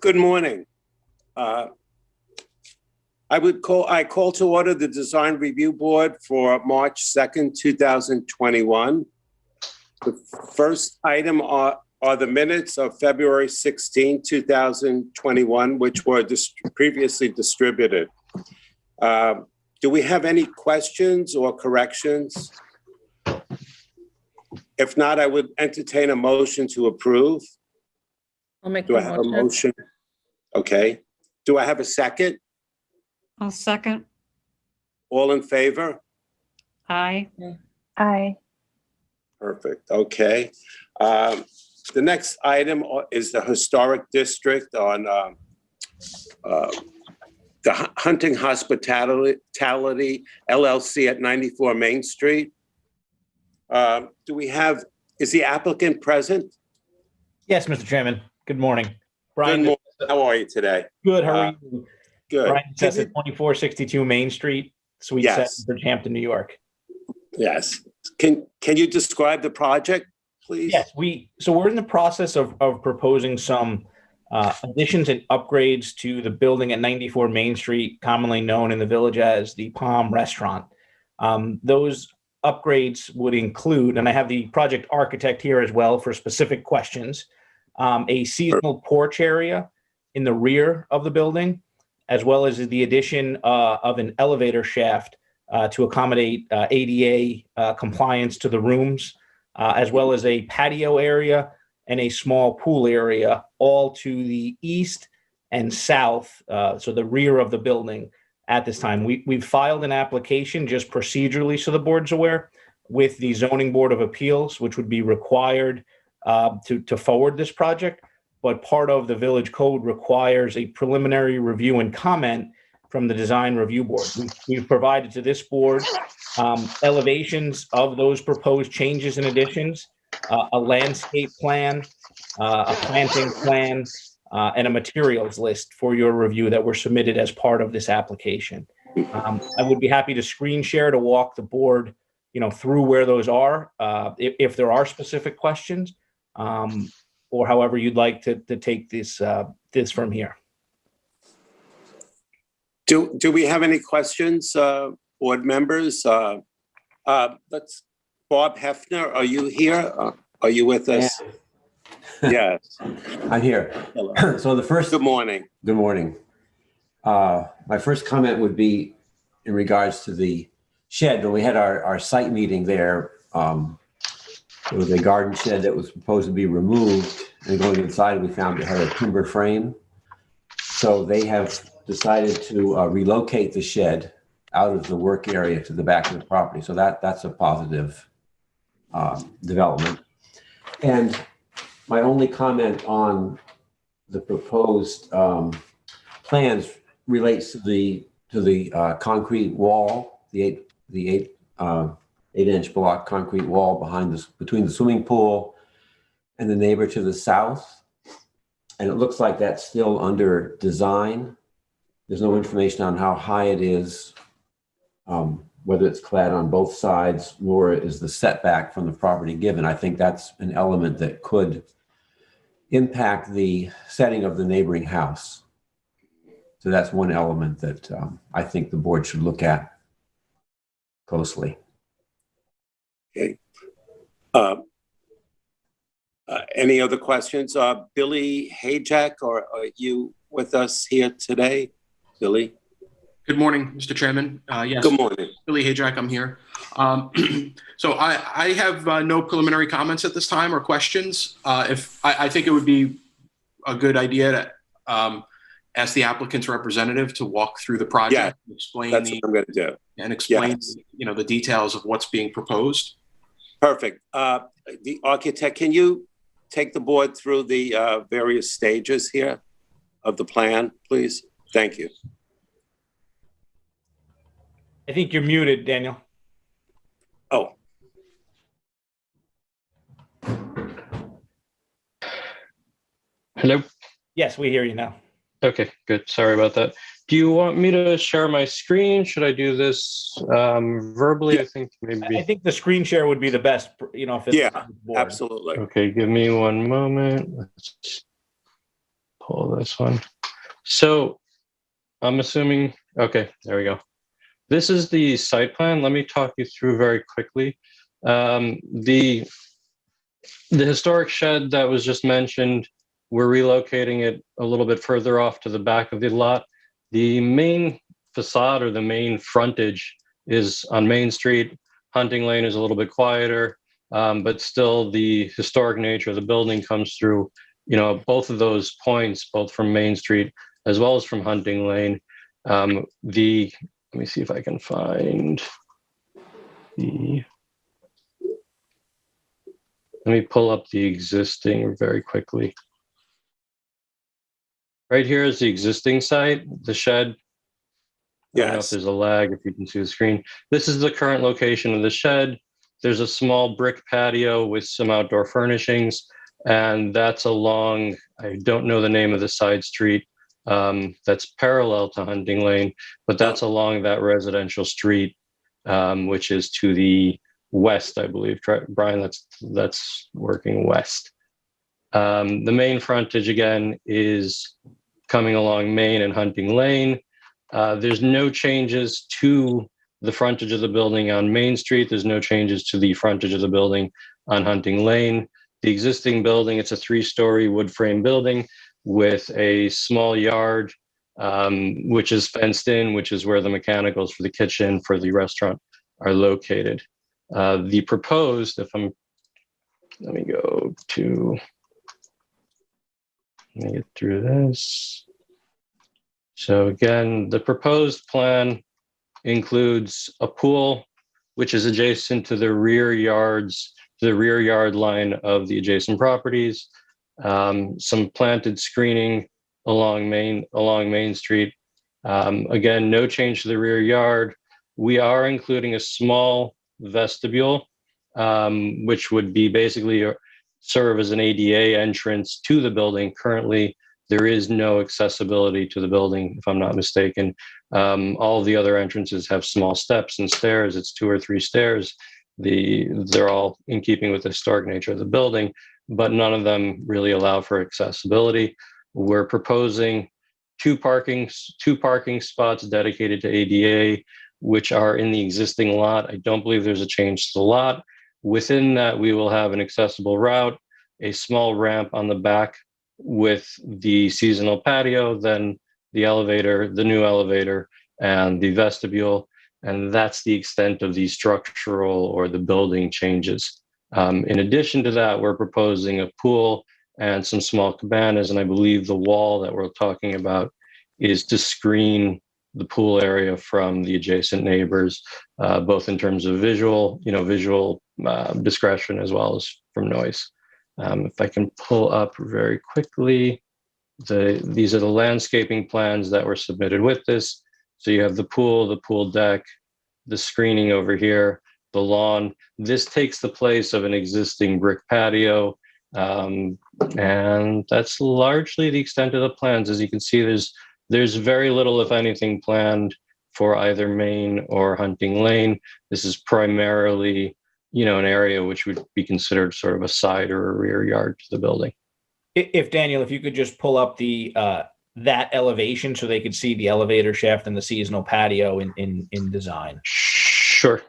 Good morning. I call to order the Design Review Board for March 2nd, 2021. The first item are the minutes of February 16, 2021, which were previously distributed. Do we have any questions or corrections? If not, I would entertain a motion to approve. I'll make Do I have a motion? Okay. Do I have a second? I'll second. All in favor? Aye. Aye. Perfect. Okay. The next item is the Historic District on the Hunting Hospitality LLC at 94 Main Street. Is the applicant present? Yes, Mr. Chairman. Good morning. Brian, good morning. How are you today? Good. How are you? Good. Brian Tessa, 2462 Main Street, Suite 7, Hampton, New York. Yes. Can you describe the project, please? Yes, we're in the process of proposing some additions and upgrades to the building at 94 Main Street, commonly known in the village as the Palm Restaurant. Those upgrades would include, and I have the project architect here as well for specific questions, a seasonal porch area in the rear of the building, as well as the addition of an elevator shaft to accommodate ADA compliance to the rooms, as well as a patio area and a small pool area, all to the east and south, so the rear of the building at this time. We've filed an application just procedurally, so the board's aware, with the Zoning Board of Appeals, which would be required to forward this project. But part of the village code requires a preliminary review and comment from the Design Review Board. We've provided to this board elevations of those proposed changes and additions, a landscape plan, a planting plan, and a materials list for your review that were submitted as part of this application. I would be happy to screen share to walk the board, through where those are, if there are specific questions. Or however you'd like to take this from here. Do we have any questions, board members? Bob Hefner, are you here? Are you with us? Yeah. Yes. I'm here. Hello. So the first. Good morning. Good morning. My first comment would be in regards to the shed. When we had our site meeting there, there was a garden shed that was proposed to be removed, and going inside, we found it had a timber frame. So they have decided to relocate the shed out of the work area to the back of the property. So that's a positive development. And my only comment on the proposed plans relates to the concrete wall, the eight-inch block concrete wall between the swimming pool and the neighbor to the south. And it looks like that's still under design. There's no information on how high it is, whether it's clad on both sides, nor is the setback from the property given. I think that's an element that could impact the setting of the neighboring house. So that's one element that I think the board should look at closely. Okay. Any other questions? Billy Hajak, are you with us here today? Billy? Good morning, Mr. Chairman. Yes. Good morning. Billy Hajak, I'm here. So I have no preliminary comments at this time or questions. If I think it would be a good idea to ask the applicant's representative to walk through the project and explain that's what I'm going to do. And explain the details of what's being proposed. Perfect. The architect, can you take the board through the various stages here of the plan, please? Thank you. I think you're muted, Daniel. Oh. Hello? Yes, we hear you now. Okay, good. Sorry about that. Do you want me to share my screen? Should I do this verbally? I think maybe. I think the screen share would be the best, if it's Yeah, absolutely. Okay, give me one moment. Let's pull this one. So I'm assuming, okay, there we go. This is the site plan. Let me talk you through very quickly. The historic shed that was just mentioned, we're relocating it a little bit further off to the back of the lot. The main facade or the main frontage is on Main Street. Hunting Lane is a little bit quieter, but still the historic nature of the building comes through, both of those points, both from Main Street as well as from Hunting Lane. Let me see if I can find let me pull up the existing very quickly. Right here is the existing site, the shed. I don't know if Yes. there's a lag, if you can see the screen. This is the current location of the shed. There's a small brick patio with some outdoor furnishings, and that's along, I don't know the name of the side street, that's parallel to Hunting Lane, but that's along that residential street, which is to the west, I believe. Brian, that's working west. The main frontage, again, is coming along Main and Hunting Lane. There's no changes to the frontage of the building on Main Street. There's no changes to the frontage of the building on Hunting Lane. The existing building, it's a 3-story wood frame building with a small yard, which is fenced in, which is where the mechanicals for the kitchen, for the restaurant are located. The proposed, let me get through this. So again, the proposed plan includes a pool, which is adjacent to the rear yard line of the adjacent properties. Some planted screening along Main Street. Again, no change to the rear yard. We are including a small vestibule, which would be basically serve as an ADA entrance to the building. Currently, there is no accessibility to the building, if I'm not mistaken. All of the other entrances have small steps and stairs. It's 2 or 3 stairs. They're all in keeping with the historic nature of the building, but none of them really allow for accessibility. We're proposing two parking spots dedicated to ADA, which are in the existing lot. I don't believe there's a change to the lot. Within that, we will have an accessible route, a small ramp on the back with the seasonal patio, then the elevator, the new elevator, and the vestibule. And that's the extent of the structural or the building changes. In addition to that, we're proposing a pool and some small cabanas. And I believe the wall that we're talking about is to screen the pool area from the adjacent neighbors, both in terms of visual discretion as well as from noise. If I can pull up very quickly, these are the landscaping plans that were submitted with this. So you have the pool deck, the screening over here, the lawn. This takes the place of an existing brick patio. And that's largely the extent of the plans. As you can see, there's very little, if anything, planned for either Main or Hunting Lane. This is primarily, an area which would be considered sort of a side or a rear yard to the building. If Daniel, if you could just pull up that elevation so they could see the elevator shaft and the seasonal patio in design. Sure.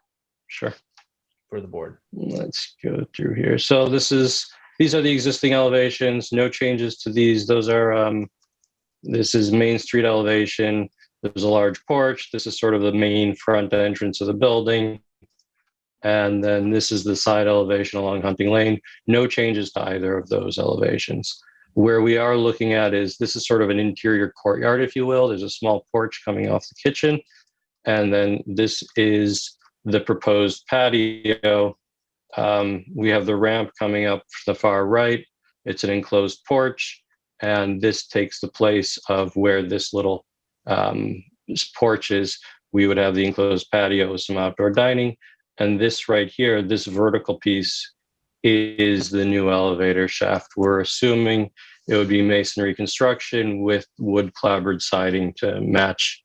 For the board. Let's go through here. So these are the existing elevations. No changes to these. Those are this is Main Street elevation. There's a large porch. This is sort of the main front entrance of the building. And then this is the side elevation along Hunting Lane. No changes to either of those elevations. Where we are looking at is this is sort of an interior courtyard, if you will. There's a small porch coming off the kitchen. And then this is the proposed patio. We have the ramp coming up to the far right. It's an enclosed porch. And this takes the place of where this little porch is. We would have the enclosed patio with some outdoor dining. And this right here, this vertical piece is the new elevator shaft. We're assuming it would be masonry construction with wood clapboard siding to match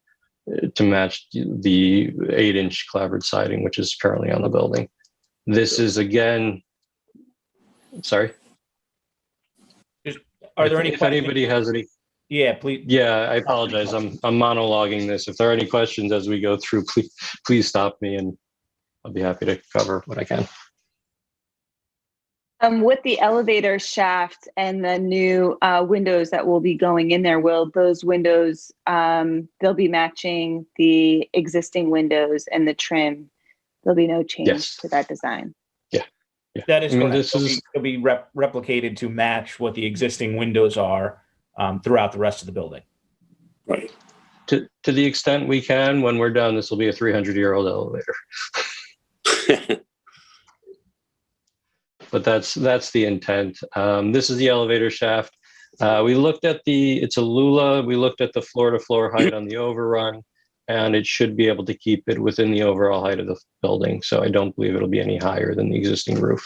the 8-inch clapboard siding, which is currently on the building. This is again, sorry. Are there any if anybody has any Yeah, please. Yeah, I apologize. I'm monologuing this. If there are any questions as we go through, please stop me and I'll be happy to cover what I can. With the elevator shaft and the new windows that will be going in there, will those windows, they'll be matching the existing windows and the trim? There'll be no change Yes. to that design? Yeah. That is I mean, correct. this It'll be replicated to match what the existing windows are throughout the rest of the building. Right. To the extent we can, when we're done, this will be a 300-year-old elevator. But that's the intent. This is the elevator shaft. We looked at it's a Lula. We looked at the floor-to-floor height on the overrun, and it should be able to keep it within the overall height of the building. So I don't believe it'll be any higher than the existing roof.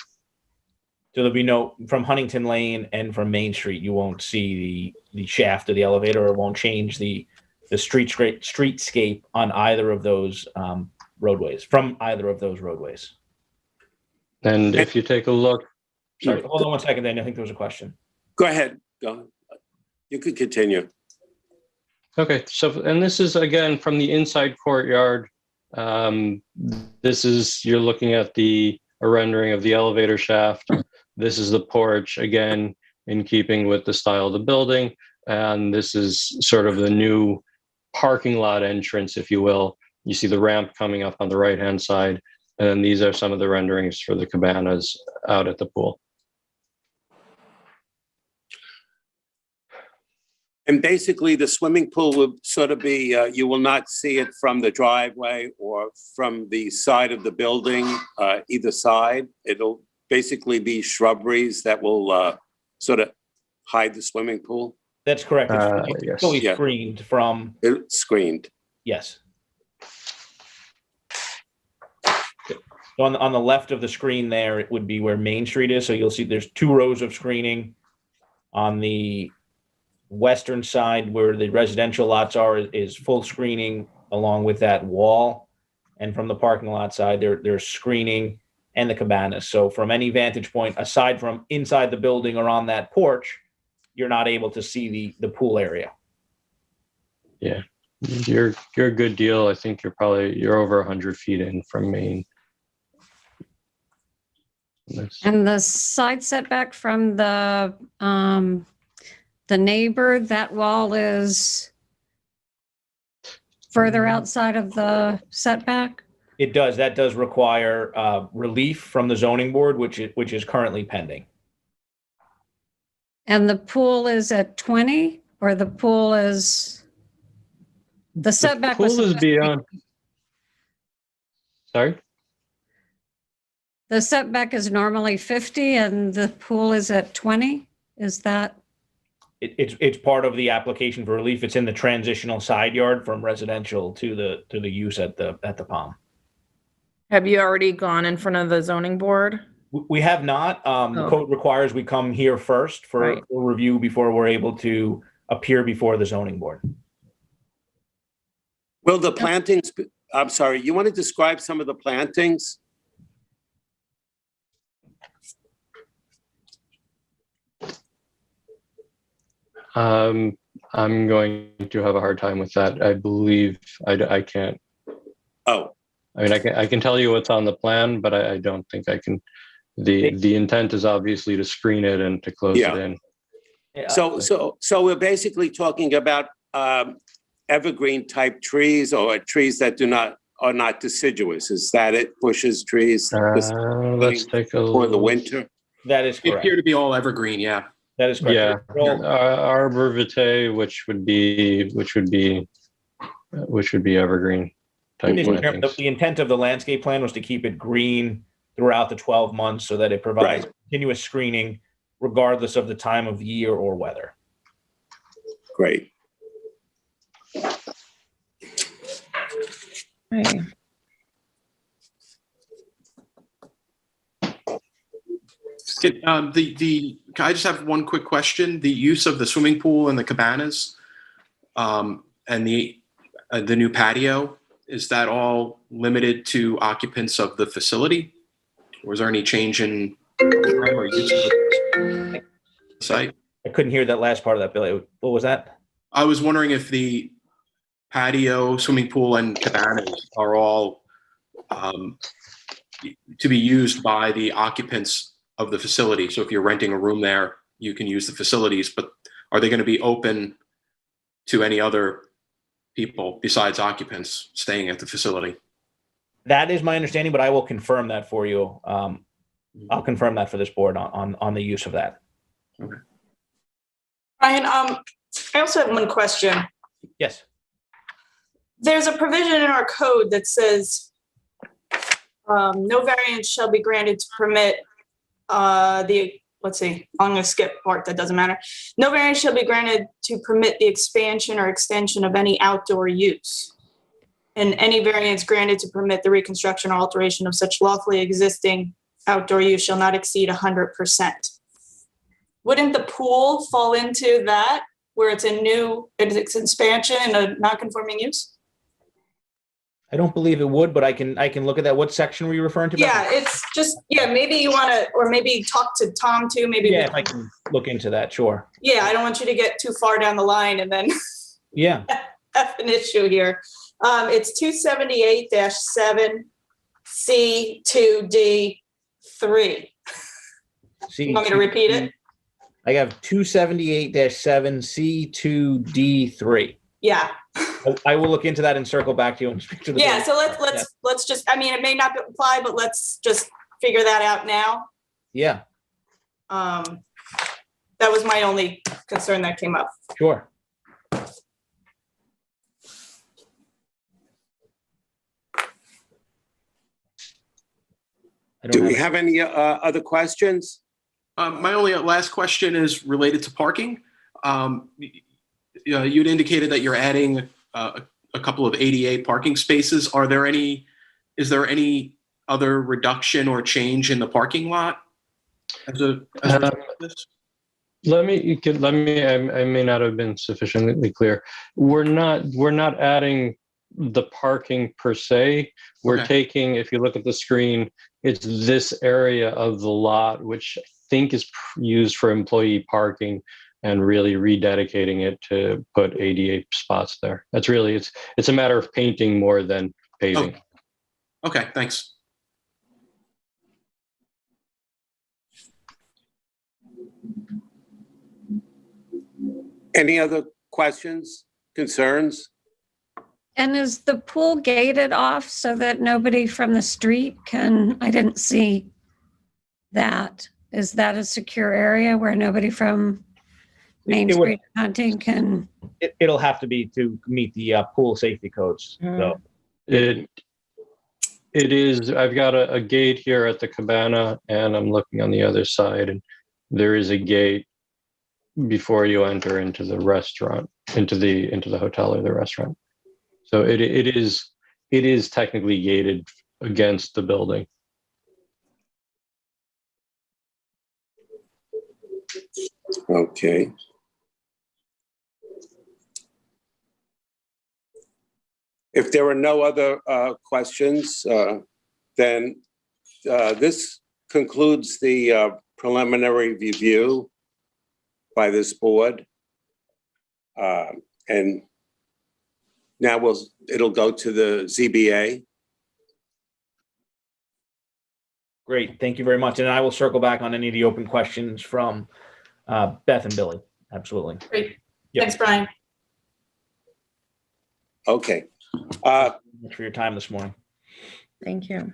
So there'll be no, from Huntington Lane and from Main Street, you won't see the shaft of the elevator, or it won't change the streetscape on either of those roadways, from either of those roadways. And if you take a look, Sorry, hold on one second, then. I think there was a question. Go ahead. Go. You could continue. okay, so, and this is again from the inside courtyard. This is, you're looking at a rendering of the elevator shaft. This is the porch, again, in keeping with the style of the building. And this is sort of the new parking lot entrance, if you will. You see the ramp coming up on the right-hand side. And these are some of the renderings for the cabanas out at the pool. And basically, the swimming pool will sort of be, you will not see it from the driveway or from the side of the building, either side. It'll basically be shrubberies that will sort of hide the swimming pool. That's correct. It's Yes. fully Yeah. screened from, It's screened. yes. So on the left of the screen there, it would be where Main Street is. So you'll see there's 2 rows of screening. On the western side, where the residential lots are, is full screening along with that wall. And from the parking lot side, there's screening and the cabanas. So from any vantage point, aside from inside the building or on that porch, you're not able to see the pool area. Yeah, you're a good deal. I think you're over 100 feet in from Main. And the side setback from the neighbor, that wall is further outside of the setback? It does. That does require relief from the zoning board, which is currently pending. And the pool is at 20, or the pool is, the setback was Pool is supposed to be- beyond. Sorry? The setback is normally 50 and the pool is at 20? Is that? It's part of the application for relief. It's in the transitional side yard from residential to the use at the Palm. Have you already gone in front of the zoning board? We have not. The Oh. code requires we come here first for Right. review before we're able to appear before the zoning board. Will the plantings, I'm sorry, you want to describe some of the plantings? I'm going to have a hard time with that. I believe I can't. Oh, I mean, I can tell you what's on the plan, but I don't think I can. The intent is obviously to screen it and to close Yeah. it in. so we're basically talking about evergreen type trees or trees that are not deciduous. Is that it? Bushes, trees? Let's take a For the look. winter? That is They correct. appear to be all evergreen, yeah. That is correct. Yeah, They're all- Arbor vitae, which would be evergreen type In terms plantings. of the intent of the landscape plan was to keep it green throughout the 12 months so that it provides Right. continuous screening regardless of the time of year or weather. Great. Right. Can I just have one quick question? The use of the swimming pool and the cabanas, and the new patio, is that all limited to occupants of the facility? Or is there any change in program or use of the site? I couldn't hear that last part of that, Billy. What was that? I was wondering if the patio, swimming pool, and cabanas are all to be used by the occupants of the facility. So if you're renting a room there, you can use the facilities, but are they going to be open to any other people besides occupants staying at the facility? That is my understanding, but I will confirm that for you. I'll confirm that for this board on the use of that. Okay. Ryan, I also have one question. Yes. There's a provision in our code that says no variance shall be granted to permit let's see, I'm going to skip part that doesn't matter. No variance shall be granted to permit the expansion or extension of any outdoor use. And any variance granted to permit the reconstruction or alteration of such lawfully existing outdoor use shall not exceed 100%. Wouldn't the pool fall into that, where it's it's expansion and a non-conforming use? I don't believe it would, but I can look at that. What section were you referring to? Yeah, it's just, maybe you want to, or maybe talk to Tom too, maybe. Yeah, if I can look into that, sure. Yeah, I don't want you to get too far down the line and then Yeah. have an issue here. It's 278-7 C2D3. See, You want me to repeat it? I have 278-7 C2D3. Yeah. I will look into that and circle back to you and speak to the Yeah, board. so let's just, I mean, it may not apply, but let's just figure that out now. Yeah, That was my only concern that came up. sure. Do we have any other questions? My only last question is related to parking. You'd indicated that you're adding a couple of ADA parking spaces. Is there any other reduction or change in the parking lot? As a result of this? I may not have been sufficiently clear. We're not adding the parking per se. We're Okay. taking, if you look at the screen, it's this area of the lot, which I think is used for employee parking, and really rededicating it to put ADA spots there. That's really, it's a matter of painting more than paving. Okay, thanks. Any other questions, concerns? And is the pool gated off so that nobody from the street I didn't see that. Is that a secure area where nobody from Main It would- Street hunting can? It'll have to be to meet the pool safety codes. So It is, I've got a gate here at the cabana, and I'm looking on the other side, and there is a gate before you enter into the restaurant, into the hotel or the restaurant. So it is technically gated against the building. Okay. If there are no other questions, then this concludes the preliminary review by this board. And now it'll go to the ZBA. great, thank you very much. And I will circle back on any of the open questions from Beth and Billy. Absolutely. Great. Yep. Thanks, Brian. Okay. Thanks for your time this morning. Thank you.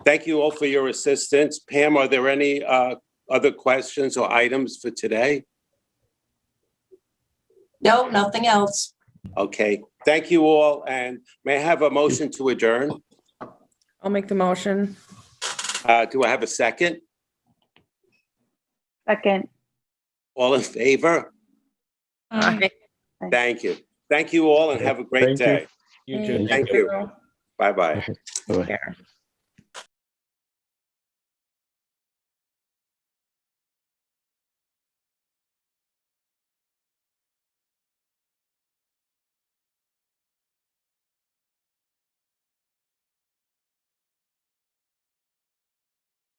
Thank you all for your assistance. Pam, are there any other questions or items for today? No, nothing else. Okay, thank you all, and may I have a motion to adjourn? I'll make the motion. Do I have a second? Second. All in favor? Aye. Thank you. Thank you all and have a great Thank you. day. You too. Thank you. Bye-bye. Bye-bye. Yeah.